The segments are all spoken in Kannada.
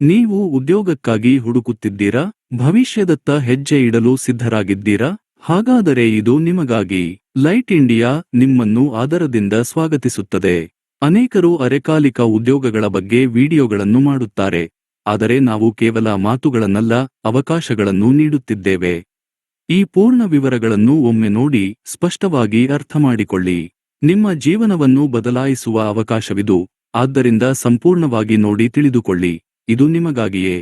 ನೀವು ಉದ್ಯೋಗಕ್ಕಾಗಿ ಹುಡುಕುತ್ತಿದ್ದೀರಾ? ಭವಿಷ್ಯದತ್ತ ಹೆಜ್ಜೆ ಇಡಲು ಸಿದ್ಧರಾಗಿದ್ದೀರಾ? ಹಾಗಾದರೆ ಇದು ನಿಮಗಾಗಿ. ಲೈಟ್ ಇಂಡಿಯಾ ನಿಮ್ಮನ್ನು ಆದರದಿಂದ ಸ್ವಾಗತಿಸುತ್ತದೆ. ಅನೇಕರು ಅರೆಕಾಲಿಕ ಉದ್ಯೋಗಗಳ ಬಗ್ಗೆ ವಿಡಿಯೋಗಳನ್ನು ಮಾಡುತ್ತಾರೆ, ಆದರೆ ನಾವು ಕೇವಲ ಮಾತುಗಳನ್ನಲ್ಲ, ಅವಕಾಶಗಳನ್ನು ನೀಡುತ್ತಿದ್ದೇವೆ. ಈ ಪೂರ್ಣ ವಿವರಗಳನ್ನು ಒಮ್ಮೆ ನೋಡಿ, ಸ್ಪಷ್ಟವಾಗಿ ಅರ್ಥಮಾಡಿಕೊಳ್ಳಿ. ನಿಮ್ಮ ಜೀವನವನ್ನು ಬದಲಾಯಿಸುವ ಅವಕಾಶವಿದು, ಆದ್ದರಿಂದ ಸಂಪೂರ್ಣವಾಗಿ ನೋಡಿ ತಿಳಿದುಕೊಳ್ಳಿ. ಇದು ನಿಮಗಾಗಿಯೇ.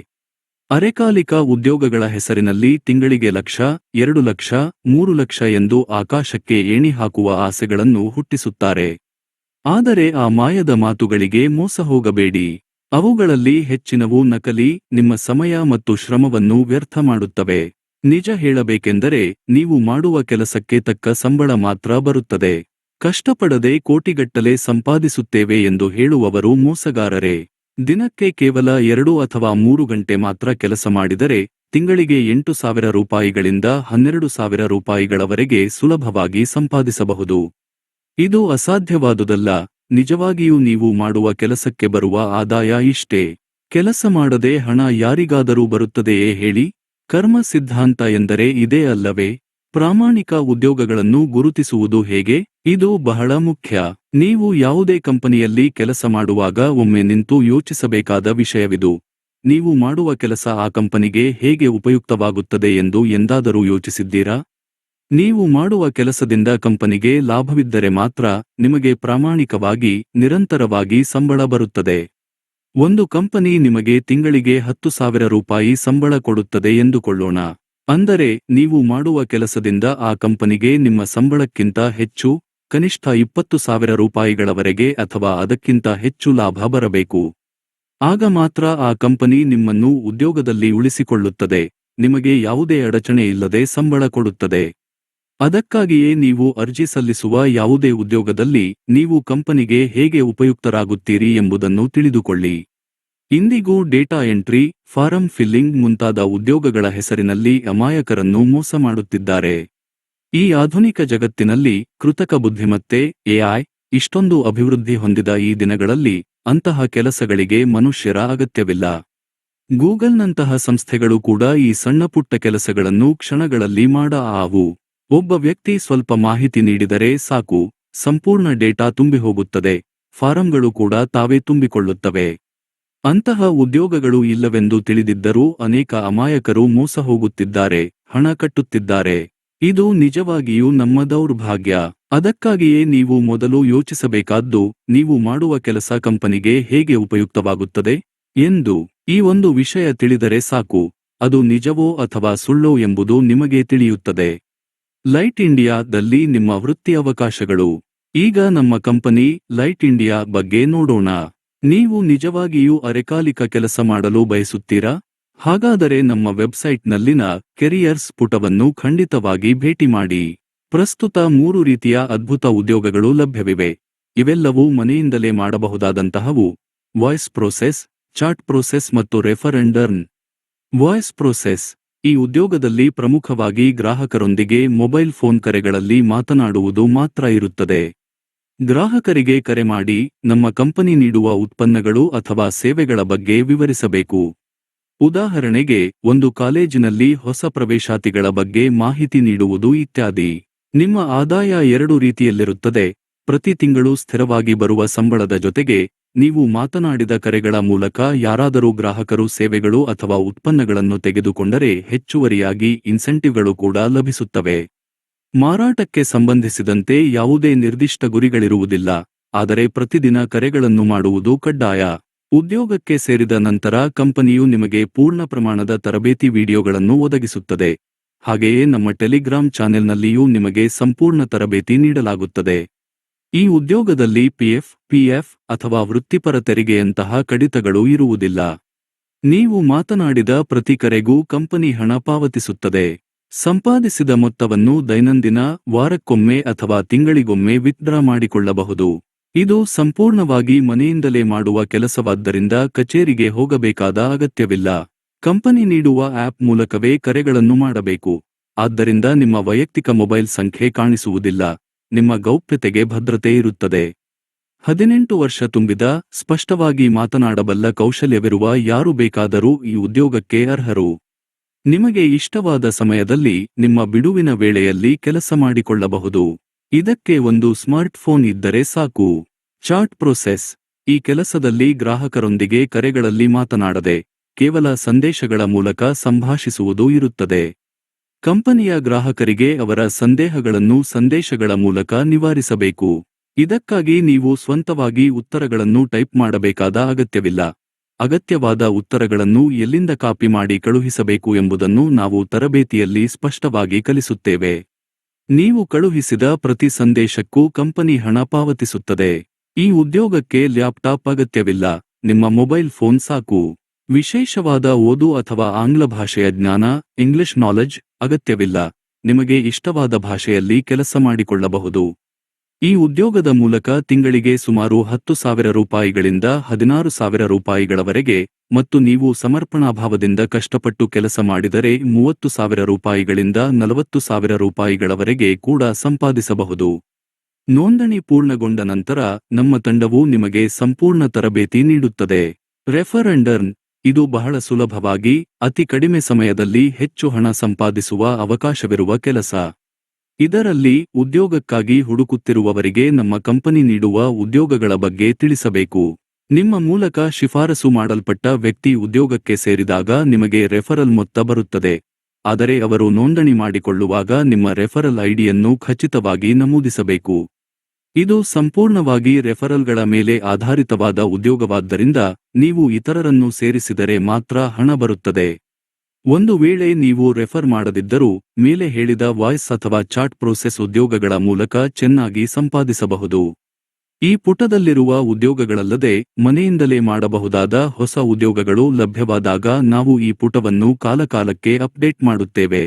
ಅರೆಕಾಲಿಕ ಉದ್ಯೋಗಗಳ ಹೆಸರಿನಲ್ಲಿ ತಿಂಗಳಿಗೆ 1,00,000, 2,00,000, 3,00,000 ಎಂದು ಆಕಾಶಕ್ಕೆ ಏಣಿ ಹಾಕುವ ಆಸೆಗಳನ್ನು ಹುಟ್ಟಿಸುತ್ತಾರೆ. ಆದರೆ ಆ ಮಾಯದ ಮಾತುಗಳಿಗೆ ಮೋಸ ಹೋಗಬೇಡಿ. ಅವುಗಳಲ್ಲಿ ಹೆಚ್ಚಿನವು ನಕಲಿ, ನಿಮ್ಮ ಸಮಯ ಮತ್ತು ಶ್ರಮವನ್ನು ವ್ಯರ್ಥ ಮಾಡುತ್ತವೆ. ನಿಜ ಹೇಳಬೇಕೆಂದರೆ, ನೀವು ಮಾಡುವ ಕೆಲಸಕ್ಕೆ ತಕ್ಕ ಸಂಬಳ ಮಾತ್ರ ಬರುತ್ತದೆ. ಕಷ್ಟಪಡದೆ ಕೋಟಿಗಟ್ಟಲೆ ಸಂಪಾದಿಸುತ್ತೇವೆ ಎಂದು ಹೇಳುವವರು ಮೋಸಗಾರರೇ. ದಿನಕ್ಕೆ ಕೇವಲ 2 ಅಥವಾ 3 ಗಂಟೆ ಮಾತ್ರ ಕೆಲಸ ಮಾಡಿದರೆ ತಿಂಗಳಿಗೆ 8,000 ರೂಪಾಯಿಗಳಿಂದ 12,000 ರೂಪಾಯಿಗಳವರೆಗೆ ಸುಲಭವಾಗಿ ಸಂಪಾದಿಸಬಹುದು. ಇದು ಅಸಾಧ್ಯವಾದುದಲ್ಲ. ನಿಜವಾಗಿಯೂ ನೀವು ಮಾಡುವ ಕೆಲಸಕ್ಕೆ ಬರುವ ಆದಾಯ ಇಷ್ಟೇ. ಕೆಲಸ ಮಾಡದೆ ಹಣ ಯಾರಿಗಾದರೂ ಬರುತ್ತದೆಯೇ ಹೇಳಿ? ಕರ್ಮ ಸಿದ್ಧಾಂತ ಎಂದರೆ ಇದೇ ಅಲ್ಲವೇ? ಪ್ರಾಮಾಣಿಕ ಉದ್ಯೋಗಗಳನ್ನು ಗುರುತಿಸುವುದು ಹೇಗೆ? ಇದು ಬಹಳ ಮುಖ್ಯ. ನೀವು ಯಾವುದೇ ಕಂಪನಿಯಲ್ಲಿ ಕೆಲಸ ಮಾಡುವಾಗ ಒಮ್ಮೆ ನಿಂತು ಯೋಚಿಸಬೇಕಾದ ವಿಷಯವಿದು. ನೀವು ಮಾಡುವ ಕೆಲಸ ಆ ಕಂಪನಿಗೆ ಹೇಗೆ ಉಪಯುಕ್ತವಾಗುತ್ತದೆ ಎಂದು ಎಂದಾದರೂ ಯೋಚಿಸಿದ್ದೀರಾ? ನೀವು ಮಾಡುವ ಕೆಲಸದಿಂದ ಕಂಪನಿಗೆ ಲಾಭವಿದ್ದರೆ ಮಾತ್ರ ನಿಮಗೆ ಪ್ರಾಮಾಣಿಕವಾಗಿ, ನಿರಂತರವಾಗಿ ಸಂಬಳ ಬರುತ್ತದೆ. ಒಂದು ಕಂಪನಿ ನಿಮಗೆ ತಿಂಗಳಿಗೆ 10,000 ರೂಪಾಯಿ ಸಂಬಳ ಕೊಡುತ್ತದೆ ಎಂದುಕೊಳ್ಳೋಣ. ಅಂದರೆ ನೀವು ಮಾಡುವ ಕೆಲಸದಿಂದ ಆ ಕಂಪನಿಗೆ ನಿಮ್ಮ ಸಂಬಳಕ್ಕಿಂತ ಹೆಚ್ಚು, ಕನಿಷ್ಠ 20,000 ರೂಪಾಯಿಗಳವರೆಗೆ ಅಥವಾ ಅದಕ್ಕಿಂತ ಹೆಚ್ಚು ಲಾಭ ಬರಬೇಕು. ಆಗ ಮಾತ್ರ ಆ ಕಂಪನಿ ನಿಮ್ಮನ್ನು ಉದ್ಯೋಗದಲ್ಲಿ ಉಳಿಸಿಕೊಳ್ಳುತ್ತದೆ, ನಿಮಗೆ ಯಾವುದೇ ಅಡಚಣೆ ಇಲ್ಲದೆ ಸಂಬಳ ಕೊಡುತ್ತದೆ. ಅದಕ್ಕಾಗಿಯೇ ನೀವು ಅರ್ಜಿ ಸಲ್ಲಿಸುವ ಯಾವುದೇ ಉದ್ಯೋಗದಲ್ಲಿ ನೀವು ಕಂಪನಿಗೆ ಹೇಗೆ ಉಪಯುಕ್ತರಾಗುತ್ತೀರಿ ಎಂಬುದನ್ನು ತಿಳಿದುಕೊಳ್ಳಿ. ಇಂದಿಗೂ ಡೇಟಾ ಎಂಟ್ರಿ, ಫಾರಂ ಫಿಲ್ಲಿಂಗ್ ಮುಂತಾದ ಉದ್ಯೋಗಗಳ ಹೆಸರಿನಲ್ಲಿ ಅಮಾಯಕರನ್ನು ಮೋಸ ಮಾಡುತ್ತಿದ್ದಾರೆ. ಈ ಆಧುನಿಕ ಜಗತ್ತಿನಲ್ಲಿ ಕೃತಕ ಬುದ್ಧಿಮತ್ತೆ ಎಐ ಇಷ್ಟೊಂದು ಅಭಿವೃದ್ಧಿ ಹೊಂದಿದ ಈ ದಿನಗಳಲ್ಲಿ ಅಂತಹ ಕೆಲಸಗಳಿಗೆ ಮನುಷ್ಯರ ಅಗತ್ಯವಿಲ್ಲ. ಗೂಗಲ್ನಂತಹ ಸಂಸ್ಥೆಗಳು ಕೂಡ ಈ ಸಣ್ಣಪುಟ್ಟ ಕೆಲಸಗಳನ್ನು ಕ್ಷಣಗಳಲ್ಲಿ ಆವು. ಒಬ್ಬ ವ್ಯಕ್ತಿ ಸ್ವಲ್ಪ ಮಾಹಿತಿ ನೀಡಿದರೆ ಸಾಕು, ಸಂಪೂರ್ಣ ಡೇಟಾ ತುಂಬಿಹೋಗುತ್ತದೆ, ಫಾರಂಗಳು ಕೂಡ ತಾವೇ ತುಂಬಿಕೊಳ್ಳುತ್ತವೆ. ಅಂತಹ ಉದ್ಯೋಗಗಳು ಇಲ್ಲವೆಂದು ತಿಳಿದಿದ್ದರೂ ಅನೇಕ ಅಮಾಯಕರು ಮೋಸ ಹೋಗುತ್ತಿದ್ದಾರೆ, ಹಣ ಕಟ್ಟುತ್ತಿದ್ದಾರೆ. ಇದು ನಿಜವಾಗಿಯೂ ನಮ್ಮ ದೌರ್ಭಾಗ್ಯ. ಅದಕ್ಕಾಗಿಯೇ ನೀವು ಮೊದಲು ಯೋಚಿಸಬೇಕಾದ್ದು, ನೀವು ಮಾಡುವ ಕೆಲಸ ಕಂಪನಿಗೆ ಹೇಗೆ ಉಪಯುಕ್ತವಾಗುತ್ತದೆ ಎಂದು. ಈ ಒಂದು ವಿಷಯ ತಿಳಿದರೆ ಸಾಕು, ಅದು ನಿಜವೋ ಅಥವಾ ಸುಳ್ಳೋ ಎಂಬುದು ನಿಮಗೆ ತಿಳಿಯುತ್ತದೆ. ಲೈಟ್ ಇಂಡಿಯಾದಲ್ಲಿ ನಿಮ್ಮ ವೃತ್ತಿ ಅವಕಾಶಗಳು. ಈಗ ನಮ್ಮ ಕಂಪನಿ ಲೈಟ್ ಇಂಡಿಯಾ ಬಗ್ಗೆ ನೋಡೋಣ. ನೀವು ನಿಜವಾಗಿಯೂ ಅರೆಕಾಲಿಕ ಕೆಲಸ ಮಾಡಲು ಬಯಸುತ್ತೀರಾ? ಹಾಗಾದರೆ ನಮ್ಮ ವೆಬ್ಸೈಟ್ನಲ್ಲಿನ ಕೆರಿಯರ್ಸ್ ಪುಟವನ್ನು ಖಂಡಿತವಾಗಿ ಭೇಟಿ ಮಾಡಿ. ಪ್ರಸ್ತುತ 3 ರೀತಿಯ ಅದ್ಭುತ ಉದ್ಯೋಗಗಳು ಲಭ್ಯವಿವೆ. ಇವೆಲ್ಲವೂ ಮನೆಯಿಂದಲೇ ಮಾಡಬಹುದಾದಂತಹವು: ವಾಯ್ಸ್ ಪ್ರೋಸೆಸ್, ಚಾಟ್ ಪ್ರೋಸೆಸ್ ಮತ್ತು refer and earn. Voice process. ಈ ಉದ್ಯೋಗದಲ್ಲಿ ಪ್ರಮುಖವಾಗಿ ಗ್ರಾಹಕರೊಂದಿಗೆ ಮೊಬೈಲ್ ಫೋನ್ ಕರೆಗಳಲ್ಲಿ ಮಾತನಾಡುವುದು ಮಾತ್ರ ಇರುತ್ತದೆ. ಗ್ರಾಹಕರಿಗೆ ಕರೆ ಮಾಡಿ ನಮ್ಮ ಕಂಪನಿ ನೀಡುವ ಉತ್ಪನ್ನಗಳು ಅಥವಾ ಸೇವೆಗಳ ಬಗ್ಗೆ ವಿವರಿಸಬೇಕು. ಉದಾಹರಣೆಗೆ, ಒಂದು ಕಾಲೇಜಿನಲ್ಲಿ ಹೊಸ ಪ್ರವೇಶಾತಿಗಳ ಬಗ್ಗೆ ಮಾಹಿತಿ ನೀಡುವುದು ಇತ್ಯಾದಿ. ನಿಮ್ಮ ಆದಾಯ 2 ರೀತಿಯಲ್ಲಿರುತ್ತದೆ: ಪ್ರತಿ ತಿಂಗಳು ಸ್ಥಿರವಾಗಿ ಬರುವ ಸಂಬಳದ ಜೊತೆಗೆ ನೀವು ಮಾತನಾಡಿದ ಕರೆಗಳ ಮೂಲಕ ಯಾರಾದರೂ ಗ್ರಾಹಕರು ಸೇವೆಗಳು ಅಥವಾ ಉತ್ಪನ್ನಗಳನ್ನು ತೆಗೆದುಕೊಂಡರೆ ಹೆಚ್ಚುವರಿಯಾಗಿ ಇನ್ಸೆಂಟಿವ್ಗಳು ಕೂಡ ಲಭಿಸುತ್ತವೆ. ಮಾರಾಟಕ್ಕೆ ಸಂಬಂಧಿಸಿದಂತೆ ಯಾವುದೇ ನಿರ್ದಿಷ್ಟ ಗುರಿಗಳಿರುವುದಿಲ್ಲ, ಆದರೆ ಪ್ರತಿದಿನ ಕರೆಗಳನ್ನು ಮಾಡುವುದು ಕಡ್ಡಾಯ. ಉದ್ಯೋಗಕ್ಕೆ ಸೇರಿದ ನಂತರ ಕಂಪನಿಯು ನಿಮಗೆ ಪೂರ್ಣ ಪ್ರಮಾಣದ ತರಬೇತಿ ವಿಡಿಯೋಗಳನ್ನು ಒದಗಿಸುತ್ತದೆ. ಹಾಗೆಯೇ ನಮ್ಮ ಟೆಲಿಗ್ರಾಮ್ ಚಾನೆಲ್ನಲ್ಲಿಯೂ ನಿಮಗೆ ಸಂಪೂರ್ಣ ತರಬೇತಿ ನೀಡಲಾಗುತ್ತದೆ. ಈ ಉದ್ಯೋಗದಲ್ಲಿ ಪಿಎಫ್ ಅಥವಾ ವೃತ್ತಿಪರ ತೆರಿಗೆಯಂತಹ ಕಡಿತಗಳು ಇರುವುದಿಲ್ಲ. ನೀವು ಮಾತನಾಡಿದ ಪ್ರತಿ ಕರೆಗೂ ಕಂಪನಿ ಹಣ ಪಾವತಿಸುತ್ತದೆ. ಸಂಪಾದಿಸಿದ ಮೊತ್ತವನ್ನು ದೈನಂದಿನ, ವಾರಕ್ಕೊಮ್ಮೆ ಅಥವಾ ತಿಂಗಳಿಗೊಮ್ಮೆ ವಿತ್ಡ್ರಾ ಮಾಡಿಕೊಳ್ಳಬಹುದು. ಇದು ಸಂಪೂರ್ಣವಾಗಿ ಮನೆಯಿಂದಲೇ ಮಾಡುವ ಕೆಲಸವಾದ್ದರಿಂದ ಕಚೇರಿಗೆ ಹೋಗಬೇಕಾದ ಅಗತ್ಯವಿಲ್ಲ. ಕಂಪನಿ ನೀಡುವ ಆಪ್ ಮೂಲಕವೇ ಕರೆಗಳನ್ನು ಮಾಡಬೇಕು. ಆದ್ದರಿಂದ ನಿಮ್ಮ ವೈಯಕ್ತಿಕ ಮೊಬೈಲ್ ಸಂಖ್ಯೆ ಕಾಣಿಸುವುದಿಲ್ಲ, ನಿಮ್ಮ ಗೌಪ್ಯತೆಗೆ ಭದ್ರತೆ ಇರುತ್ತದೆ. 18 ವರ್ಷ ತುಂಬಿದ, ಸ್ಪಷ್ಟವಾಗಿ ಮಾತನಾಡಬಲ್ಲ ಕೌಶಲ್ಯವಿರುವ ಯಾರು ಬೇಕಾದರೂ ಈ ಉದ್ಯೋಗಕ್ಕೆ ಅರ್ಹರು. ನಿಮಗೆ ಇಷ್ಟವಾದ ಸಮಯದಲ್ಲಿ ನಿಮ್ಮ ಬಿಡುವಿನ ವೇಳೆಯಲ್ಲಿ ಕೆಲಸ ಮಾಡಿಕೊಳ್ಳಬಹುದು. ಇದಕ್ಕೆ ಒಂದು ಸ್ಮಾರ್ಟ್ ಫೋನ್ ಇದ್ದರೆ ಸಾಕು. Chat process. ಈ ಕೆಲಸದಲ್ಲಿ ಗ್ರಾಹಕರೊಂದಿಗೆ ಕರೆಗಳಲ್ಲಿ ಮಾತನಾಡದೆ ಕೇವಲ ಸಂದೇಶಗಳ ಮೂಲಕ ಸಂಭಾಷಿಸುವುದು ಇರುತ್ತದೆ. ಕಂಪನಿಯ ಗ್ರಾಹಕರಿಗೆ ಅವರ ಸಂದೇಹಗಳನ್ನು ಸಂದೇಶಗಳ ಮೂಲಕ ನಿವಾರಿಸಬೇಕು. ಇದಕ್ಕಾಗಿ ನೀವು ಸ್ವಂತವಾಗಿ ಉತ್ತರಗಳನ್ನು ಟೈಪ್ ಮಾಡಬೇಕಾದ ಅಗತ್ಯವಿಲ್ಲ. ಅಗತ್ಯವಾದ ಉತ್ತರಗಳನ್ನು ಎಲ್ಲಿಂದ ಕಾಪಿ ಮಾಡಿ ಕಳುಹಿಸಬೇಕು ಎಂಬುದನ್ನು ನಾವು ತರಬೇತಿಯಲ್ಲಿ ಸ್ಪಷ್ಟವಾಗಿ ಕಲಿಸುತ್ತೇವೆ. ನೀವು ಕಳುಹಿಸಿದ ಪ್ರತಿ ಸಂದೇಶಕ್ಕೂ ಕಂಪನಿ ಹಣ ಪಾವತಿಸುತ್ತದೆ. ಈ ಉದ್ಯೋಗಕ್ಕೆ ಲ್ಯಾಪ್ಟಾಪ್ ಅಗತ್ಯವಿಲ್ಲ, ನಿಮ್ಮ ಮೊಬೈಲ್ ಫೋನ್ ಸಾಕು. ವಿಶೇಷವಾದ ಓದು ಅಥವಾ ಆಂಗ್ಲ ಭಾಷೆಯ ಜ್ಞಾನ, ಇಂಗ್ಲಿಷ್ ನಾಲೆಡ್ಜ್ ಅಗತ್ಯವಿಲ್ಲ. ನಿಮಗೆ ಇಷ್ಟವಾದ ಭಾಷೆಯಲ್ಲಿ ಕೆಲಸ ಮಾಡಿಕೊಳ್ಳಬಹುದು. ಈ ಉದ್ಯೋಗದ ಮೂಲಕ ತಿಂಗಳಿಗೆ ಸುಮಾರು 10,000 ರೂಪಾಯಿಗಳಿಂದ 16,000 ರೂಪಾಯಿಗಳವರೆಗೆ ಮತ್ತು ನೀವು ಸಮರ್ಪಣಾಭಾವದಿಂದ ಕಷ್ಟಪಟ್ಟು ಕೆಲಸ ಮಾಡಿದರೆ 30,000 ರೂಪಾಯಿಗಳಿಂದ 40,000 ರೂಪಾಯಿಗಳವರೆಗೆ ಕೂಡ ಸಂಪಾದಿಸಬಹುದು. ನೋಂದಣಿ ಪೂರ್ಣಗೊಂಡ ನಂತರ ನಮ್ಮ ತಂಡವು ನಿಮಗೆ ಸಂಪೂರ್ಣ ತರಬೇತಿ ನೀಡುತ್ತದೆ. Refer and earn. ಇದು ಬಹಳ ಸುಲಭವಾಗಿ, ಅತಿ ಕಡಿಮೆ ಸಮಯದಲ್ಲಿ ಹೆಚ್ಚು ಹಣ ಸಂಪಾದಿಸುವ ಅವಕಾಶವಿರುವ ಕೆಲಸ. ಇದರಲ್ಲಿ ಉದ್ಯೋಗಕ್ಕಾಗಿ ಹುಡುಕುತ್ತಿರುವವರಿಗೆ ನಮ್ಮ ಕಂಪನಿ ನೀಡುವ ಉದ್ಯೋಗಗಳ ಬಗ್ಗೆ ತಿಳಿಸಬೇಕು. ನಿಮ್ಮ ಮೂಲಕ ಶಿಫಾರಸು ಮಾಡಲ್ಪಟ್ಟ ವ್ಯಕ್ತಿ ಉದ್ಯೋಗಕ್ಕೆ ಸೇರಿದಾಗ ನಿಮಗೆ ರೆಫರಲ್ ಮೊತ್ತ ಬರುತ್ತದೆ. ಆದರೆ ಅವರು ನೋಂದಣಿ ಮಾಡಿಕೊಳ್ಳುವಾಗ ನಿಮ್ಮ ರೆಫರಲ್ ಐಡಿಯನ್ನು ಖಚಿತವಾಗಿ ನಮೂದಿಸಬೇಕು. ಇದು ಸಂಪೂರ್ಣವಾಗಿ ರೆಫರಲ್ಗಳ ಮೇಲೆ ಆಧಾರಿತವಾದ ಉದ್ಯೋಗವಾದ್ದರಿಂದ ನೀವು ಇತರರನ್ನು ಸೇರಿಸಿದರೆ ಮಾತ್ರ ಹಣ ಬರುತ್ತದೆ. ಒಂದು ವೇಳೆ ನೀವು ರೆಫರ್ ಮಾಡದಿದ್ದರೂ ಮೇಲೆ ಹೇಳಿದ ವಾಯ್ಸ್ ಅಥವಾ ಚಾಟ್ ಪ್ರೋಸೆಸ್ ಉದ್ಯೋಗಗಳ ಮೂಲಕ ಚೆನ್ನಾಗಿ ಸಂಪಾದಿಸಬಹುದು. ಈ ಪುಟದಲ್ಲಿರುವ ಉದ್ಯೋಗಗಳಲ್ಲದೆ ಮನೆಯಿಂದಲೇ ಮಾಡಬಹುದಾದ ಹೊಸ ಉದ್ಯೋಗಗಳು ಲಭ್ಯವಾದಾಗ ನಾವು ಈ ಪುಟವನ್ನು ಕಾಲಕಾಲಕ್ಕೆ ಅಪ್ಡೇಟ್ ಮಾಡುತ್ತೇವೆ.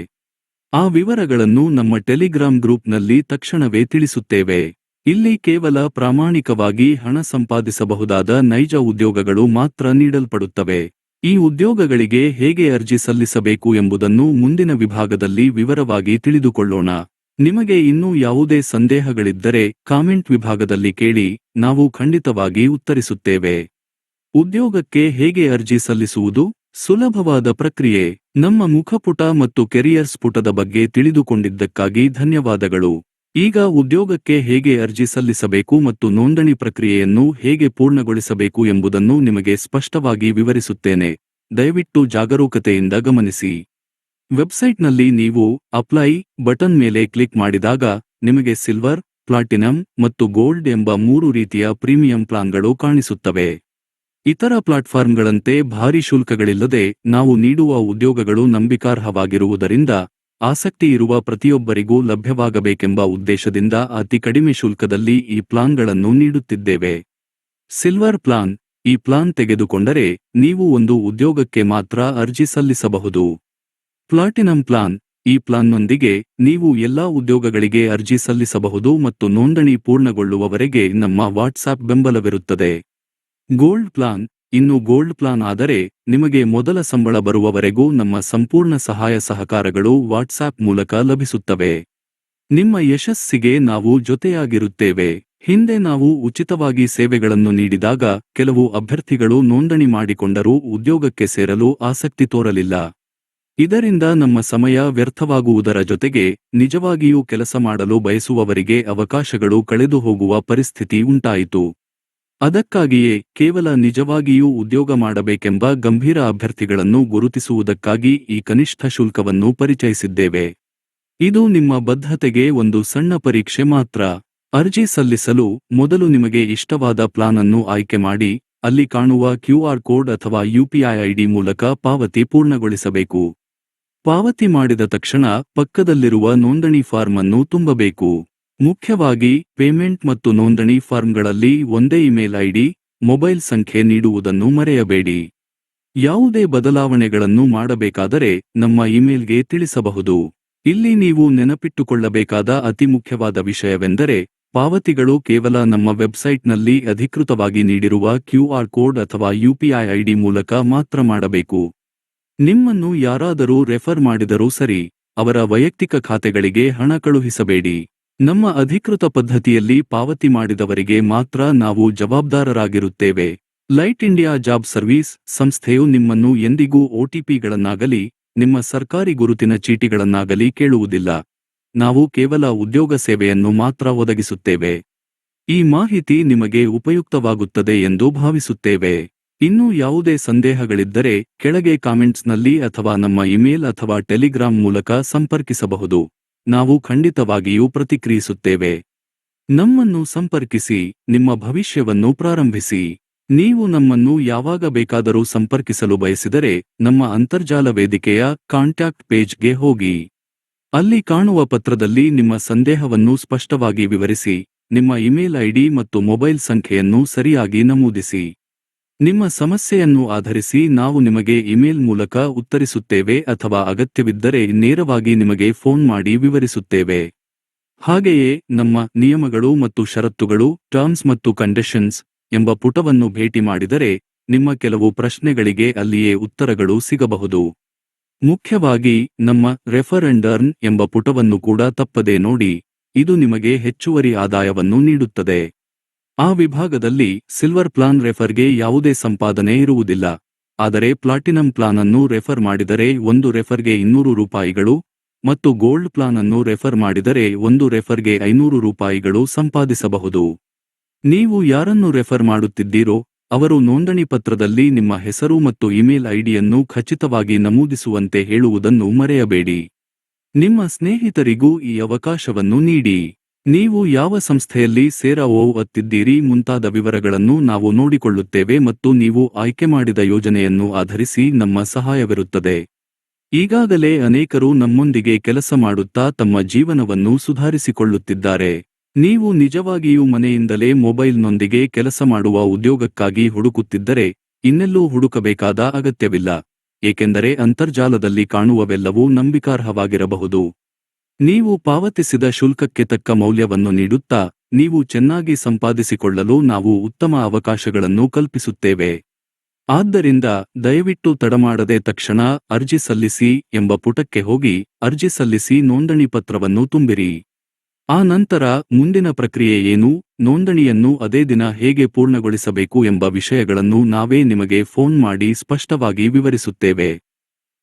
ಆ ವಿವರಗಳನ್ನು ನಮ್ಮ ಟೆಲಿಗ್ರಾಮ್ ಗ್ರೂಪ್ನಲ್ಲಿ ತಕ್ಷಣವೇ ತಿಳಿಸುತ್ತೇವೆ. ಇಲ್ಲಿ ಕೇವಲ ಪ್ರಾಮಾಣಿಕವಾಗಿ ಹಣ ಸಂಪಾದಿಸಬಹುದಾದ ನೈಜ ಉದ್ಯೋಗಗಳು ಮಾತ್ರ ನೀಡಲ್ಪಡುತ್ತವೆ. ಈ ಉದ್ಯೋಗಗಳಿಗೆ ಹೇಗೆ ಅರ್ಜಿ ಸಲ್ಲಿಸಬೇಕು ಎಂಬುದನ್ನು ಮುಂದಿನ ವಿಭಾಗದಲ್ಲಿ ವಿವರವಾಗಿ ತಿಳಿದುಕೊಳ್ಳೋಣ. ನಿಮಗೆ ಇನ್ನೂ ಯಾವುದೇ ಸಂದೇಹಗಳಿದ್ದರೆ ಕಾಮೆಂಟ್ ವಿಭಾಗದಲ್ಲಿ ಕೇಳಿ, ನಾವು ಖಂಡಿತವಾಗಿ ಉತ್ತರಿಸುತ್ತೇವೆ. ಉದ್ಯೋಗಕ್ಕೆ ಹೇಗೆ ಅರ್ಜಿ ಸಲ್ಲಿಸುವುದು? ಸುಲಭವಾದ ಪ್ರಕ್ರಿಯೆ. ನಮ್ಮ ಮುಖಪುಟ ಮತ್ತು ಕೆರಿಯರ್ಸ್ ಪುಟದ ಬಗ್ಗೆ ತಿಳಿದುಕೊಂಡಿದ್ದಕ್ಕಾಗಿ ಧನ್ಯವಾದಗಳು. ಈಗ ಉದ್ಯೋಗಕ್ಕೆ ಹೇಗೆ ಅರ್ಜಿ ಸಲ್ಲಿಸಬೇಕು ಮತ್ತು ನೋಂದಣಿ ಪ್ರಕ್ರಿಯೆಯನ್ನು ಹೇಗೆ ಪೂರ್ಣಗೊಳಿಸಬೇಕು ಎಂಬುದನ್ನು ನಿಮಗೆ ಸ್ಪಷ್ಟವಾಗಿ ವಿವರಿಸುತ್ತೇನೆ. ದಯವಿಟ್ಟು ಜಾಗರೂಕತೆಯಿಂದ ಗಮನಿಸಿ. ವೆಬ್ಸೈಟ್ನಲ್ಲಿ ನೀವು ಅಪ್ಲೈ ಬಟನ್ ಮೇಲೆ ಕ್ಲಿಕ್ ಮಾಡಿದಾಗ ನಿಮಗೆ ಸಿಲ್ವರ್, ಪ್ಲಾಟಿನಂ ಮತ್ತು ಗೋಲ್ಡ್ ಎಂಬ 3 ರೀತಿಯ ಪ್ರೀಮಿಯಂ ಪ್ಲಾನ್ಗಳು ಕಾಣಿಸುತ್ತವೆ. ಇತರ ಪ್ಲಾಟ್ಫಾರ್ಮ್ಗಳಂತೆ ಭಾರಿ ಶುಲ್ಕಗಳಿಲ್ಲದೆ ನಾವು ನೀಡುವ ಉದ್ಯೋಗಗಳು ನಂಬಿಕಾರ್ಹವಾಗಿರುವುದರಿಂದ ಆಸಕ್ತಿಯಿರುವ ಪ್ರತಿಯೊಬ್ಬರಿಗೂ ಲಭ್ಯವಾಗಬೇಕೆಂಬ ಉದ್ದೇಶದಿಂದ ಅತಿ ಕಡಿಮೆ ಶುಲ್ಕದಲ್ಲಿ ಈ ಪ್ಲಾನ್ಗಳನ್ನು ನೀಡುತ್ತಿದ್ದೇವೆ. Silver plan. ಈ ಪ್ಲಾನ್ ತೆಗೆದುಕೊಂಡರೆ ನೀವು ಒಂದು ಉದ್ಯೋಗಕ್ಕೆ ಮಾತ್ರ ಅರ್ಜಿ ಸಲ್ಲಿಸಬಹುದು. Platinum plan. ಈ ಪ್ಲಾನ್ನೊಂದಿಗೆ ನೀವು ಎಲ್ಲಾ ಉದ್ಯೋಗಗಳಿಗೆ ಅರ್ಜಿ ಸಲ್ಲಿಸಬಹುದು ಮತ್ತು ನೋಂದಣಿ ಪೂರ್ಣಗೊಳ್ಳುವವರೆಗೆ ನಮ್ಮ ವಾಟ್ಸಾಪ್ ಬೆಂಬಲವಿರುತ್ತದೆ. Gold plan. ಇನ್ನು ಗೋಲ್ಡ್ ಪ್ಲಾನ್ ಆದರೆ ನಿಮಗೆ ಮೊದಲ ಸಂಬಳ ಬರುವವರೆಗೂ ನಮ್ಮ ಸಂಪೂರ್ಣ ಸಹಾಯ ಸಹಕಾರಗಳು ವಾಟ್ಸಾಪ್ ಮೂಲಕ ಲಭಿಸುತ್ತವೆ. ನಿಮ್ಮ ಯಶಸ್ಸಿಗೆ ನಾವು ಜೊತೆಯಾಗಿರುತ್ತೇವೆ. ಹಿಂದೆ ನಾವು ಉಚಿತವಾಗಿ ಸೇವೆಗಳನ್ನು ನೀಡಿದಾಗ ಕೆಲವು ಅಭ್ಯರ್ಥಿಗಳು ನೋಂದಣಿ ಮಾಡಿಕೊಂಡರೂ ಉದ್ಯೋಗಕ್ಕೆ ಸೇರಲು ಆಸಕ್ತಿ ತೋರಲಿಲ್ಲ. ಇದರಿಂದ ನಮ್ಮ ಸಮಯ ವ್ಯರ್ಥವಾಗುವುದರ ಜೊತೆಗೆ ನಿಜವಾಗಿಯೂ ಕೆಲಸ ಮಾಡಲು ಬಯಸುವವರಿಗೆ ಅವಕಾಶಗಳು ಕಳೆದು ಹೋಗುವ ಪರಿಸ್ಥಿತಿ ಉಂಟಾಯಿತು. ಅದಕ್ಕಾಗಿಯೇ ಕೇವಲ ನಿಜವಾಗಿಯೂ ಉದ್ಯೋಗ ಮಾಡಬೇಕೆಂಬ ಗಂಭೀರ ಅಭ್ಯರ್ಥಿಗಳನ್ನು ಗುರುತಿಸುವುದಕ್ಕಾಗಿ ಈ ಕನಿಷ್ಠ ಶುಲ್ಕವನ್ನು ಪರಿಚಯಿಸಿದ್ದೇವೆ. ಇದು ನಿಮ್ಮ ಬದ್ಧತೆಗೆ ಒಂದು ಸಣ್ಣ ಪರೀಕ್ಷೆ ಮಾತ್ರ. ಅರ್ಜಿ ಸಲ್ಲಿಸಲು ಮೊದಲು ನಿಮಗೆ ಇಷ್ಟವಾದ ಪ್ಲಾನ್ ಅನ್ನು ಆಯ್ಕೆ ಮಾಡಿ, ಅಲ್ಲಿ ಕಾಣುವ QR ಕೋಡ್ ಅಥವಾ UPI ID ಮೂಲಕ ಪಾವತಿ ಪೂರ್ಣಗೊಳಿಸಬೇಕು. ಪಾವತಿ ಮಾಡಿದ ತಕ್ಷಣ ಪಕ್ಕದಲ್ಲಿರುವ ನೋಂದಣಿ ಫಾರ್ಮ್ ಅನ್ನು ತುಂಬಬೇಕು. ಮುಖ್ಯವಾಗಿ ಪೇಮೆಂಟ್ ಮತ್ತು ನೋಂದಣಿ ಫಾರ್ಮ್ಗಳಲ್ಲಿ ಒಂದೇ ಇಮೇಲ್ ಐಡಿ, ಮೊಬೈಲ್ ಸಂಖ್ಯೆ ನೀಡುವುದನ್ನು ಮರೆಯಬೇಡಿ. ಯಾವುದೇ ಬದಲಾವಣೆಗಳನ್ನು ಮಾಡಬೇಕಾದರೆ ನಮ್ಮ ಇಮೇಲ್ಗೆ ತಿಳಿಸಬಹುದು. ಇಲ್ಲಿ ನೀವು ನೆನಪಿಟ್ಟುಕೊಳ್ಳಬೇಕಾದ ಅತಿ ಮುಖ್ಯವಾದ ವಿಷಯವೆಂದರೆ, ಪಾವತಿಗಳು ಕೇವಲ ನಮ್ಮ ವೆಬ್ಸೈಟ್ನಲ್ಲಿ ಅಧಿಕೃತವಾಗಿ ನೀಡಿರುವ QR ಕೋಡ್ ಅಥವಾ UPI ID ಮೂಲಕ ಮಾತ್ರ ಮಾಡಬೇಕು. ನಿಮ್ಮನ್ನು ಯಾರಾದರೂ ರೆಫರ್ ಮಾಡಿದರೂ ಸರಿ, ಅವರ ವೈಯಕ್ತಿಕ ಖಾತೆಗಳಿಗೆ ಹಣ ಕಳುಹಿಸಬೇಡಿ. ನಮ್ಮ ಅಧಿಕೃತ ಪದ್ಧತಿಯಲ್ಲಿ ಪಾವತಿ ಮಾಡಿದವರಿಗೆ ಮಾತ್ರ ನಾವು ಜವಾಬ್ದಾರರಾಗಿರುತ್ತೇವೆ. ಲೈಟ್ ಇಂಡಿಯಾ ಜಾಬ್ ಸರ್ವೀಸ್ ಸಂಸ್ಥೆಯು ನಿಮ್ಮನ್ನು ಎಂದಿಗೂ ಒಟಿಪಿಗಳನ್ನಾಗಲಿ ನಿಮ್ಮ ಸರ್ಕಾರಿ ಗುರುತಿನ ಚೀಟಿಗಳನ್ನಾಗಲಿ ಕೇಳುವುದಿಲ್ಲ. ನಾವು ಕೇವಲ ಉದ್ಯೋಗ ಸೇವೆಯನ್ನು ಮಾತ್ರ ಒದಗಿಸುತ್ತೇವೆ. ಈ ಮಾಹಿತಿ ನಿಮಗೆ ಉಪಯುಕ್ತವಾಗುತ್ತದೆ ಎಂದು ಭಾವಿಸುತ್ತೇವೆ. ಇನ್ನೂ ಯಾವುದೇ ಸಂದೇಹಗಳಿದ್ದರೆ ಕೆಳಗೆ ಕಾಮೆಂಟ್ಸ್ನಲ್ಲಿ ಅಥವಾ ನಮ್ಮ ಇಮೇಲ್ ಅಥವಾ ಟೆಲಿಗ್ರಾಂ ಮೂಲಕ ಸಂಪರ್ಕಿಸಬಹುದು. ನಾವು ಖಂಡಿತವಾಗಿಯೂ ಪ್ರತಿಕ್ರಿಯಿಸುತ್ತೇವೆ. ನಮ್ಮನ್ನು ಸಂಪರ್ಕಿಸಿ, ನಿಮ್ಮ ಭವಿಷ್ಯವನ್ನು ಪ್ರಾರಂಭಿಸಿ. ನೀವು ನಮ್ಮನ್ನು ಯಾವಾಗ ಬೇಕಾದರೂ ಸಂಪರ್ಕಿಸಲು ಬಯಸಿದರೆ ನಮ್ಮ ಅಂತರ್ಜಾಲ ವೇದಿಕೆಯ ಕಾಂಟ್ಯಾಕ್ಟ್ ಪೇಜ್ಗೆ ಹೋಗಿ. ಅಲ್ಲಿ ಕಾಣುವ ಪತ್ರದಲ್ಲಿ ನಿಮ್ಮ ಸಂದೇಹವನ್ನು ಸ್ಪಷ್ಟವಾಗಿ ವಿವರಿಸಿ, ನಿಮ್ಮ ಇಮೇಲ್ ಐಡಿ ಮತ್ತು ಮೊಬೈಲ್ ಸಂಖ್ಯೆಯನ್ನು ಸರಿಯಾಗಿ ನಮೂದಿಸಿ. ನಿಮ್ಮ ಸಮಸ್ಯೆಯನ್ನು ಆಧರಿಸಿ ನಾವು ನಿಮಗೆ ಇಮೇಲ್ ಮೂಲಕ ಉತ್ತರಿಸುತ್ತೇವೆ ಅಥವಾ ಅಗತ್ಯವಿದ್ದರೆ ನೇರವಾಗಿ ನಿಮಗೆ ಫೋನ್ ಮಾಡಿ ವಿವರಿಸುತ್ತೇವೆ. ಹಾಗೆಯೇ ನಮ್ಮ ನಿಯಮಗಳು ಮತ್ತು ಷರತ್ತುಗಳು ಟರ್ಮ್ಸ್ ಮತ್ತು ಕಂಡೀಷನ್ಸ್ ಎಂಬ ಪುಟವನ್ನು ಭೇಟಿ ಮಾಡಿದರೆ ನಿಮ್ಮ ಕೆಲವು ಪ್ರಶ್ನೆಗಳಿಗೆ ಅಲ್ಲಿಯೇ ಉತ್ತರಗಳು ಸಿಗಬಹುದು. ಮುಖ್ಯವಾಗಿ ನಮ್ಮ ರೆಫರ್ ಅಂಡ್ ಅರ್ನ್ ಎಂಬ ಪುಟವನ್ನು ಕೂಡ ತಪ್ಪದೇ ನೋಡಿ. ಇದು ನಿಮಗೆ ಹೆಚ್ಚುವರಿ ಆದಾಯವನ್ನು ನೀಡುತ್ತದೆ. ಆ ವಿಭಾಗದಲ್ಲಿ ಸಿಲ್ವರ್ ಪ್ಲಾನ್ ರೆಫರ್ಗೆ ಯಾವುದೇ ಸಂಪಾದನೆ ಇರುವುದಿಲ್ಲ. ಆದರೆ ಪ್ಲಾಟಿನಂ ಪ್ಲಾನ್ ಅನ್ನು ರೆಫರ್ ಮಾಡಿದರೆ ಒಂದು ರೆಫರ್ಗೆ 200 ರೂಪಾಯಿಗಳು ಮತ್ತು ಗೋಲ್ಡ್ ಪ್ಲಾನ್ ಅನ್ನು ರೆಫರ್ ಮಾಡಿದರೆ ಒಂದು ರೆಫರ್ಗೆ 500 ರೂಪಾಯಿಗಳು ಸಂಪಾದಿಸಬಹುದು. ನೀವು ಯಾರನ್ನು ರೆಫರ್ ಮಾಡುತ್ತಿದ್ದೀರೋ ಅವರು ನೋಂದಣಿ ಪತ್ರದಲ್ಲಿ ನಿಮ್ಮ ಹೆಸರು ಮತ್ತು ಇಮೇಲ್ ಐಡಿಯನ್ನು ಖಚಿತವಾಗಿ ನಮೂದಿಸುವಂತೆ ಹೇಳುವುದನ್ನು ಮರೆಯಬೇಡಿ. ನಿಮ್ಮ ಸ್ನೇಹಿತರಿಗೂ ಈ ಅವಕಾಶವನ್ನು ನೀಡಿ. ನೀವು ಯಾವ ಸಂಸ್ಥೆಯಲ್ಲಿ ಸೇರವತ್ತಿದ್ದೀರಿ ಮುಂತಾದ ವಿವರಗಳನ್ನು ನಾವು ನೋಡಿಕೊಳ್ಳುತ್ತೇವೆ ಮತ್ತು ನೀವು ಆಯ್ಕೆ ಮಾಡಿದ ಯೋಜನೆಯನ್ನು ಆಧರಿಸಿ ನಮ್ಮ ಸಹಾಯವಿರುತ್ತದೆ. ಈಗಾಗಲೇ ಅನೇಕರು ನಮ್ಮೊಂದಿಗೆ ಕೆಲಸ ಮಾಡುತ್ತಾ ತಮ್ಮ ಜೀವನವನ್ನು ಸುಧಾರಿಸಿಕೊಳ್ಳುತ್ತಿದ್ದಾರೆ. ನೀವು ನಿಜವಾಗಿಯೂ ಮನೆಯಿಂದಲೇ ಮೊಬೈಲ್ನೊಂದಿಗೆ ಕೆಲಸ ಮಾಡುವ ಉದ್ಯೋಗಕ್ಕಾಗಿ ಹುಡುಕುತ್ತಿದ್ದರೆ ಇನ್ನೆಲ್ಲೂ ಹುಡುಕಬೇಕಾದ ಅಗತ್ಯವಿಲ್ಲ, ಏಕೆಂದರೆ ಅಂತರ್ಜಾಲದಲ್ಲಿ ಕಾಣುವವೆಲ್ಲವೂ ನಂಬಿಕಾರ್ಹವಾಗಿರಬಹುದು. ನೀವು ಪಾವತಿಸಿದ ಶುಲ್ಕಕ್ಕೆ ತಕ್ಕ ಮೌಲ್ಯವನ್ನು ನೀಡುತ್ತಾ ನೀವು ಚೆನ್ನಾಗಿ ಸಂಪಾದಿಸಿಕೊಳ್ಳಲು ನಾವು ಉತ್ತಮ ಅವಕಾಶಗಳನ್ನು ಕಲ್ಪಿಸುತ್ತೇವೆ. ಆದ್ದರಿಂದ ದಯವಿಟ್ಟು ತಡಮಾಡದೆ ತಕ್ಷಣ ಅರ್ಜಿ ಸಲ್ಲಿಸಿ ಎಂಬ ಪುಟಕ್ಕೆ ಹೋಗಿ ಅರ್ಜಿ ಸಲ್ಲಿಸಿ ನೋಂದಣಿ ಪತ್ರವನ್ನು ತುಂಬಿರಿ. ಆ ನಂತರ ಮುಂದಿನ ಪ್ರಕ್ರಿಯೆ ಏನು, ನೋಂದಣಿಯನ್ನು ಅದೇ ದಿನ ಹೇಗೆ ಪೂರ್ಣಗೊಳಿಸಬೇಕು ಎಂಬ ವಿಷಯಗಳನ್ನು ನಾವೇ ನಿಮಗೆ ಫೋನ್ ಮಾಡಿ ಸ್ಪಷ್ಟವಾಗಿ ವಿವರಿಸುತ್ತೇವೆ.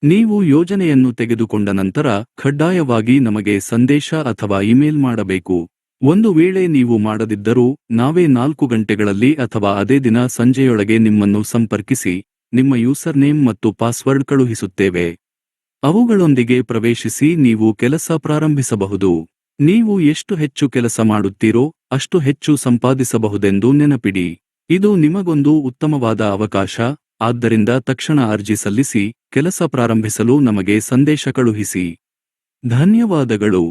ನೀವು ಯೋಜನೆಯನ್ನು ತೆಗೆದುಕೊಂಡ ನಂತರ ಕಡ್ಡಾಯವಾಗಿ ನಮಗೆ ಸಂದೇಶ ಅಥವಾ ಇಮೇಲ್ ಮಾಡಬೇಕು. ಒಂದು ವೇಳೆ ನೀವು ಮಾಡದಿದ್ದರೂ ನಾವೇ 4 ಗಂಟೆಗಳಲ್ಲಿ ಅಥವಾ ಅದೇ ದಿನ ಸಂಜೆಯೊಳಗೆ ನಿಮ್ಮನ್ನು ಸಂಪರ್ಕಿಸಿ ನಿಮ್ಮ ಯೂಸರ್ ನೇಮ್ ಮತ್ತು ಪಾಸ್ವರ್ಡ್ ಕಳುಹಿಸುತ್ತೇವೆ. ಅವುಗಳೊಂದಿಗೆ ಪ್ರವೇಶಿಸಿ ನೀವು ಕೆಲಸ ಪ್ರಾರಂಭಿಸಬಹುದು. ನೀವು ಎಷ್ಟು ಹೆಚ್ಚು ಕೆಲಸ ಮಾಡುತ್ತೀರೋ ಅಷ್ಟು ಹೆಚ್ಚು ಸಂಪಾದಿಸಬಹುದೆಂದು ನೆನಪಿಡಿ. ಇದು ನಿಮಗೊಂದು ಉತ್ತಮವಾದ ಅವಕಾಶ. ಆದ್ದರಿಂದ ತಕ್ಷಣ ಅರ್ಜಿ ಸಲ್ಲಿಸಿ, ಕೆಲಸ ಪ್ರಾರಂಭಿಸಲು ನಮಗೆ ಸಂದೇಶ ಕಳುಹಿಸಿ. ಧನ್ಯವಾದಗಳು.